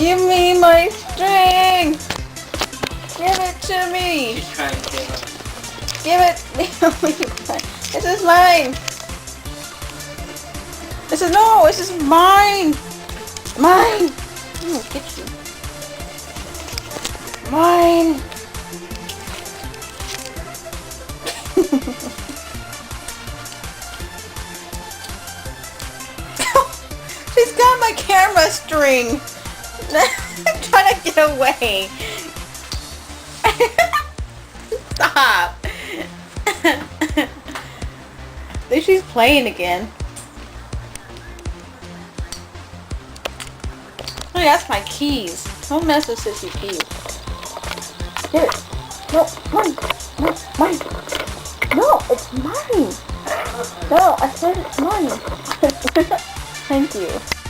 Give me my string! Give it to me! She's trying to give up. Give it! This is mine! This is mine! Mine! I'm gonna get you. Mine! She's got my camera string! I'm trying to get away! Stop! I think she's playing again. Hey, that's my keys. Don't mess with Sissy keys. Here. No, mine. No, mine. No, it's mine. No, I said it's mine. Thank you.